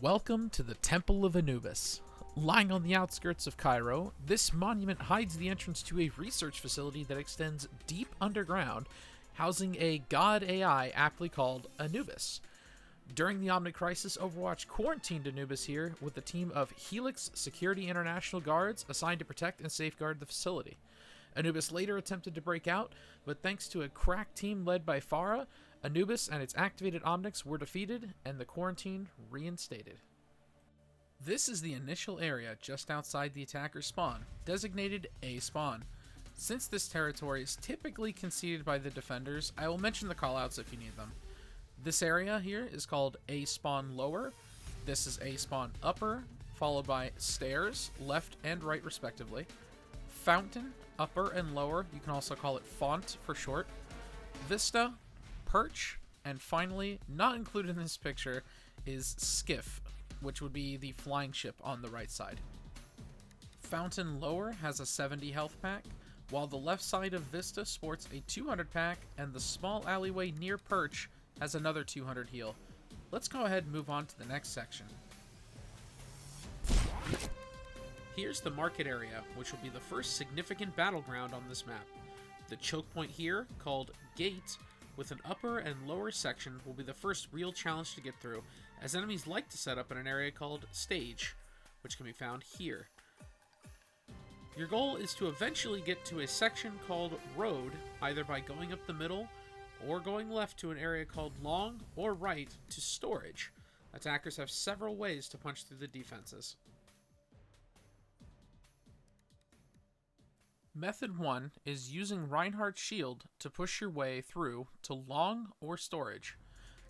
Welcome to the Temple of Anubis. Lying on the outskirts of Cairo, this monument hides the entrance to a research facility that extends deep underground, housing a god AI aptly called Anubis. During the Omnic Crisis, Overwatch quarantined Anubis here with a team of Helix Security International guards assigned to protect and safeguard the facility. Anubis later attempted to break out, but thanks to a crack team led by Farah, Anubis and its activated Omnics were defeated and the quarantine reinstated. This is the initial area just outside the attacker's spawn, designated A spawn. Since this territory is typically conceded by the defenders, I will mention the callouts if you need them. This area here is called A spawn lower, this is A spawn upper, followed by stairs, left and right respectively, fountain, upper and lower, you can also call it font for short, vista, perch, and finally, not included in this picture, is skiff, which would be the flying ship on the right side. Fountain lower has a 70 health pack, while the left side of Vista sports a 200 pack, and the small alleyway near perch has another 200 heal. Let's go ahead and move on to the next section. Here's the market area, which will be the first significant battleground on this map. The choke point here, called Gate, with an upper and lower section, will be the first real challenge to get through, as enemies like to set up in an area called Stage, which can be found here. Your goal is to eventually get to a section called Road, either by going up the middle, or going left to an area called Long, or right to Storage. Attackers have several ways to punch through the defenses. Method 1 is using Reinhardt's shield to push your way through to Long or Storage.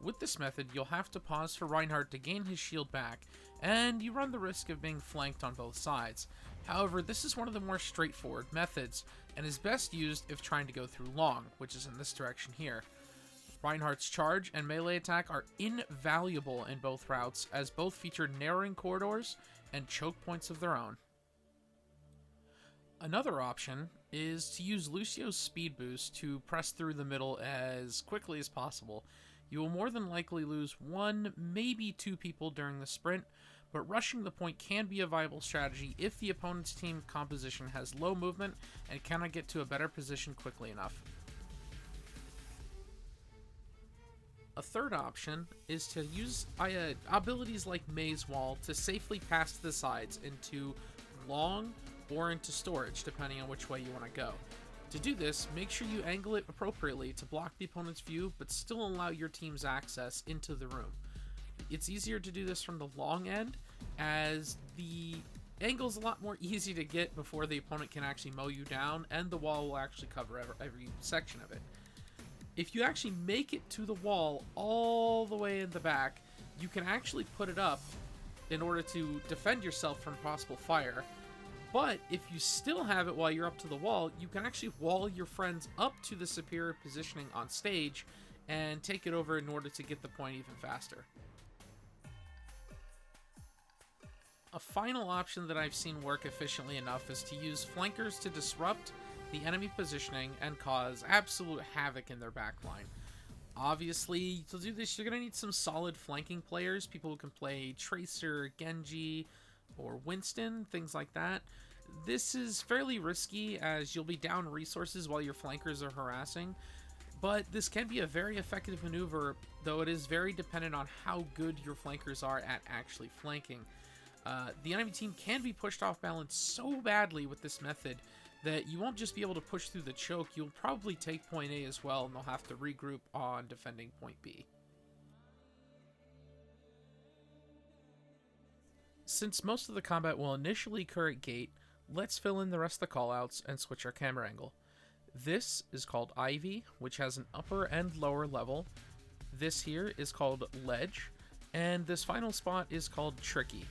With this method, you'll have to pause for Reinhardt to gain his shield back, and you run the risk of being flanked on both sides. However, this is one of the more straightforward methods, and is best used if trying to go through Long, which is in this direction here. Reinhardt's charge and melee attack are invaluable in both routes, as both feature narrowing corridors and choke points of their own. Another option is to use Lucio's speed boost to press through the middle as quickly as possible. You will more than likely lose one, maybe two people during the sprint, but rushing the point can be a viable strategy if the opponent's team composition has low movement and cannot get to a better position quickly enough. A third option is to use abilities like Maze Wall to safely pass to the sides into Long or into Storage, depending on which way you want to go. To do this, make sure you angle it appropriately to block the opponent's view, but still allow your team's access into the room. It's easier to do this from the long end, as the angle's a lot more easy to get before the opponent can actually mow you down, and the wall will actually cover every section of it. If you actually make it to the wall all the way in the back, you can actually put it up in order to defend yourself from possible fire. But if you still have it while you're up to the wall, you can actually wall your friends up to the superior positioning on stage and take it over in order to get the point even faster. A final option that I've seen work efficiently enough is to use flankers to disrupt the enemy positioning and cause absolute havoc in their backline. Obviously, to do this, you're going to need some solid flanking players, people who can play Tracer, Genji, or Winston, things like that. This is fairly risky, as you'll be down resources while your flankers are harassing, but this can be a very effective maneuver, though it is very dependent on how good your flankers are at actually flanking. The enemy team can be pushed off balance so badly with this method that you won't just be able to push through the choke, you'll probably take point A as well, and they'll have to regroup on defending point B. Since most of the combat will initially occur at Gate, let's fill in the rest of the callouts and switch our camera angle. This is called Ivy, which has an upper and lower level. This here is called Ledge, and this final spot is called Tricky.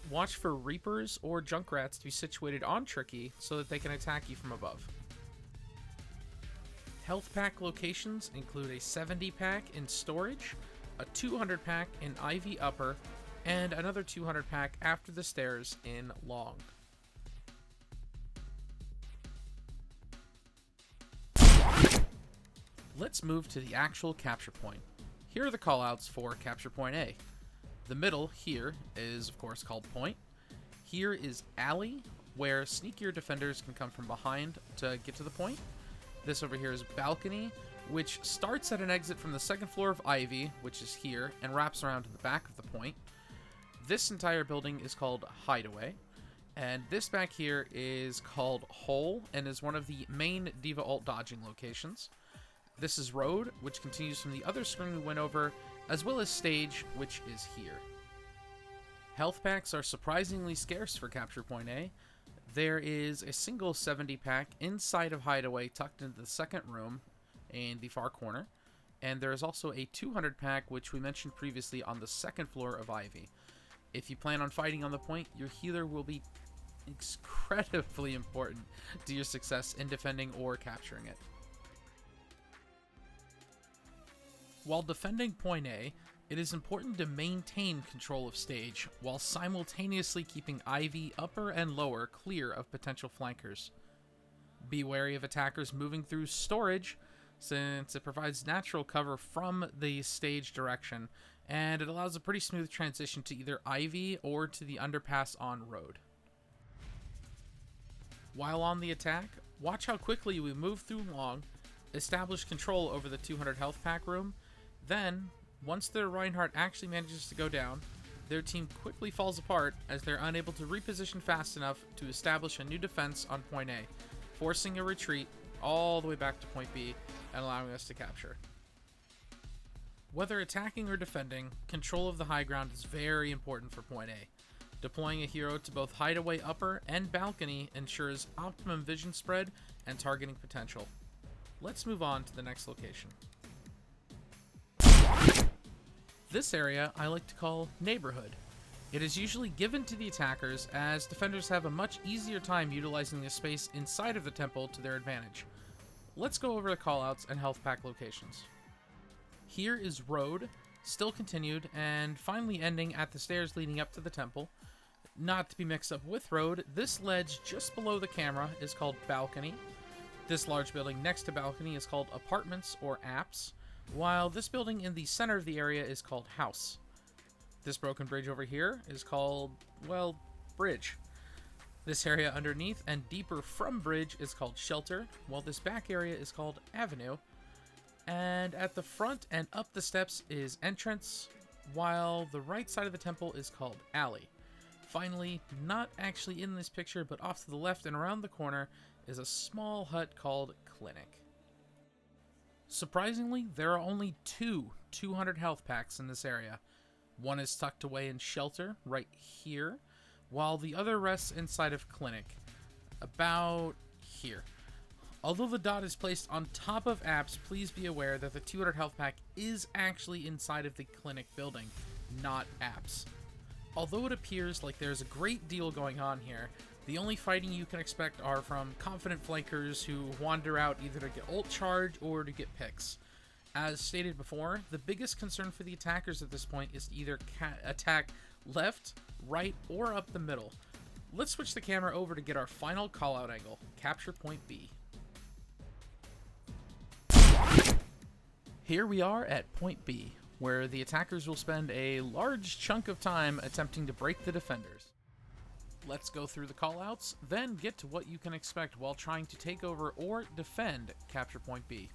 Watch for Reapers or Junkrats to be situated on Tricky so that they can attack you from above. Health pack locations include a 70 pack in Storage, a 200 pack in Ivy Upper, and another 200 pack after the stairs in Long. Let's move to the actual capture point. Here are the callouts for capture point A. The middle here is, of course, called point. Here is alley, where sneakier defenders can come from behind to get to the point. This over here is balcony, which starts at an exit from the second floor of Ivy, which is here, and wraps around to the back of the point. This entire building is called hideaway. And this back here is called hole and is one of the main Diva ult dodging locations. This is road, which continues from the other screen we went over, as well as stage, which is here. Health packs are surprisingly scarce for capture point A. There is a single 70 pack inside of hideaway tucked into the second room in the far corner. And there is also a 200 pack, which we mentioned previously, on the second floor of Ivy. If you plan on fighting on the point, your healer will be incredibly important to your success in defending or capturing it. While defending point A, it is important to maintain control of stage while simultaneously keeping Ivy upper and lower clear of potential flankers. Be wary of attackers moving through storage, since it provides natural cover from the stage direction, and it allows a pretty smooth transition to either Ivy or to the underpass on road. While on the attack, watch how quickly we move through long, establish control over the 200 health pack room, then, once their Reinhardt actually manages to go down, their team quickly falls apart as they're unable to reposition fast enough to establish a new defense on point A, forcing a retreat all the way back to point B and allowing us to capture. Whether attacking or defending, control of the high ground is very important for point A. Deploying a hero to both hideaway upper and balcony ensures optimum vision spread and targeting potential. Let's move on to the next location. This area I like to call neighborhood. It is usually given to the attackers, as defenders have a much easier time utilizing the space inside of the temple to their advantage. Let's go over the callouts and health pack locations. Here is road, still continued, and finally ending at the stairs leading up to the temple. Not to be mixed up with road, this ledge just below the camera is called balcony. This large building next to balcony is called apartments or apps, while this building in the center of the area is called house. This broken bridge over here is called, well, bridge. This area underneath and deeper from bridge is called shelter, while this back area is called avenue. And at the front and up the steps is entrance, while the right side of the temple is called alley. Finally, not actually in this picture, but off to the left and around the corner is a small hut called clinic. Surprisingly, there are only two 200 health packs in this area. One is tucked away in shelter, right here, while the other rests inside of clinic, about here. Although the dot is placed on top of apps, please be aware that the 200 health pack is actually inside of the clinic building, not apps. Although it appears like there's a great deal going on here, the only fighting you can expect are from confident flankers who wander out either to get ult charge or to get picks. As stated before, the biggest concern for the attackers at this point is to either attack left, right, or up the middle. Let's switch the camera over to get our final callout angle, capture point B. Here we are at point B, where the attackers will spend a large chunk of time attempting to break the defenders. Let's go through the callouts, then get to what you can expect while trying to take over or defend capture point B.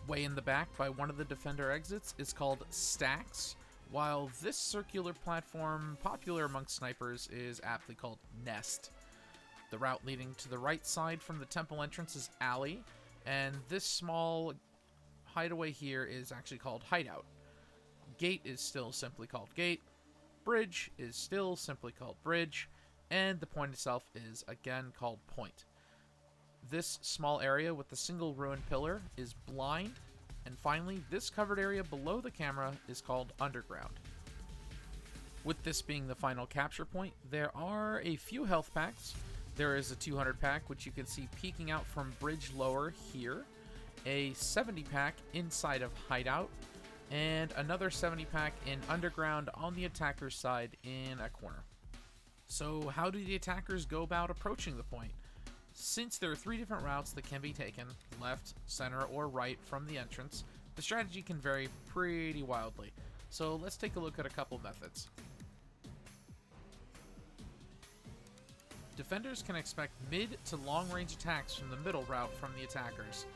Way in the back by one of the defender exits is called stacks, while this circular platform, popular amongst snipers, is aptly called nest. The route leading to the right side from the temple entrance is alley, and this small hideaway here is actually called hideout. Gate is still simply called gate. Bridge is still simply called bridge, and the point itself is again called point. This small area with the single ruined pillar is blind, and finally this covered area below the camera is called underground. With this being the final capture point, there are a few health packs. There is a 200 pack, which you can see peeking out from bridge lower here, a 70 pack inside of hideout, and another 70 pack in underground on the attacker's side in a corner. So how do the attackers go about approaching the point? Since there are 3 different routes that can be taken, left, center, or right from the entrance, the strategy can vary pretty wildly. So let's take a look at a couple methods. Defenders can expect mid to long range attacks from the middle route from the attackers.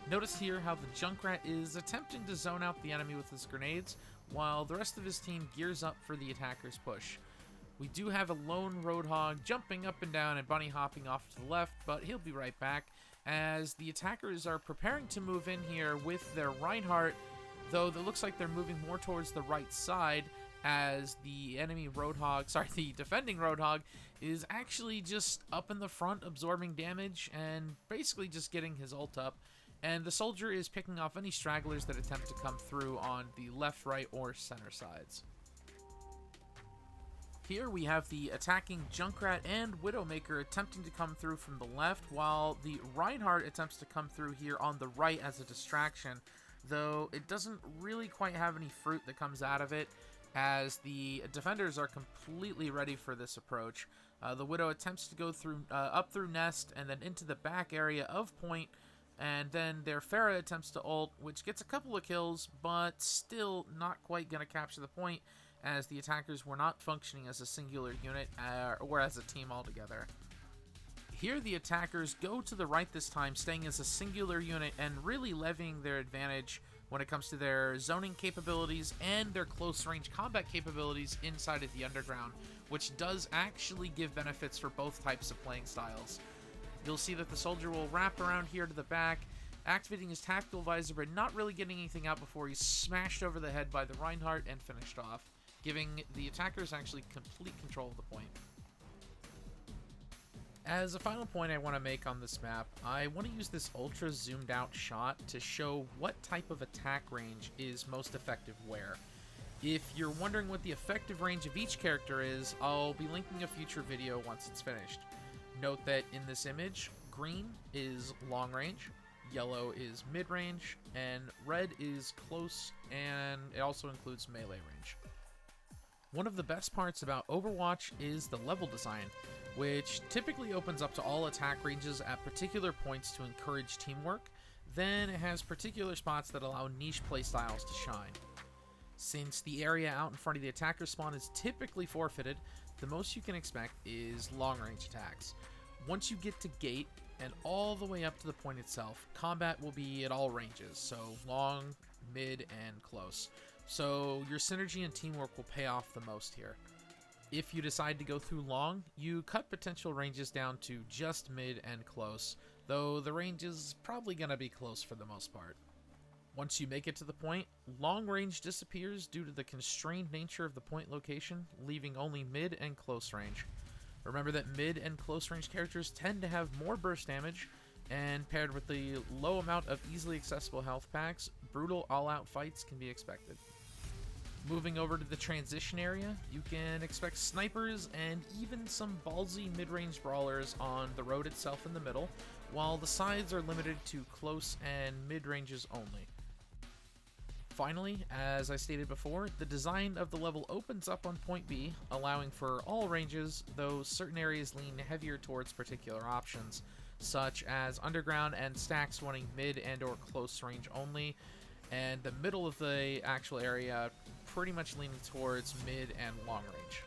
Notice here how the Junkrat is attempting to zone out the enemy with his grenades, while the rest of his team gears up for the attacker's push. We do have a lone Roadhog jumping up and down and bunny hopping off to the left, but he'll be right back, as the attackers are preparing to move in here with their Reinhardt, though it looks like they're moving more towards the right side, as the defending Roadhog is actually just up in the front absorbing damage and basically just getting his ult up, and the soldier is picking off any stragglers that attempt to come through on the left, right, or center sides. Here we have the attacking Junkrat and Widowmaker attempting to come through from the left, while the Reinhardt attempts to come through here on the right as a distraction, though it doesn't really quite have any fruit that comes out of it, as the defenders are completely ready for this approach. The Widow attempts to go through up through Nest and then into the back area of Point, and then their Pharah attempts to ult, which gets a couple of kills, but still not quite going to capture the point, as the attackers were not functioning as a singular unit or as a team altogether. Here the attackers go to the right this time, staying as a singular unit and really levying their advantage when it comes to their zoning capabilities and their close range combat capabilities inside of the underground, which does actually give benefits for both types of playing styles. You'll see that the soldier will wrap around here to the back, activating his tactical visor but not really getting anything out before he's smashed over the head by the Reinhardt and finished off, giving the attackers actually complete control of the point. As a final point I want to make on this map, I want to use this ultra zoomed out shot to show what type of attack range is most effective where. If you're wondering what the effective range of each character is, I'll be linking a future video once it's finished. Note that in this image, green is long range, yellow is mid range, and red is close, and it also includes melee range. One of the best parts about Overwatch is the level design, which typically opens up to all attack ranges at particular points to encourage teamwork. Then it has particular spots that allow niche playstyles to shine. Since the area out in front of the attacker spawn is typically forfeited, the most you can expect is long-range attacks. Once you get to gate and all the way up to the point itself, combat will be at all ranges, so long, mid, and close. So your synergy and teamwork will pay off the most here. If you decide to go through long, you cut potential ranges down to just mid and close, though the range is probably going to be close for the most part. Once you make it to the point, long range disappears due to the constrained nature of the point location, leaving only mid and close range. Remember that mid and close range characters tend to have more burst damage, and paired with the low amount of easily accessible health packs, brutal all-out fights can be expected. Moving over to the transition area, you can expect snipers and even some ballsy mid-range brawlers on the road itself in the middle, while the sides are limited to close and mid-ranges only. Finally, as I stated before, the design of the level opens up on point B, allowing for all ranges, though certain areas lean heavier towards particular options, such as underground and stacks wanting mid and or close range only, and the middle of the actual area pretty much leaning towards mid and long range.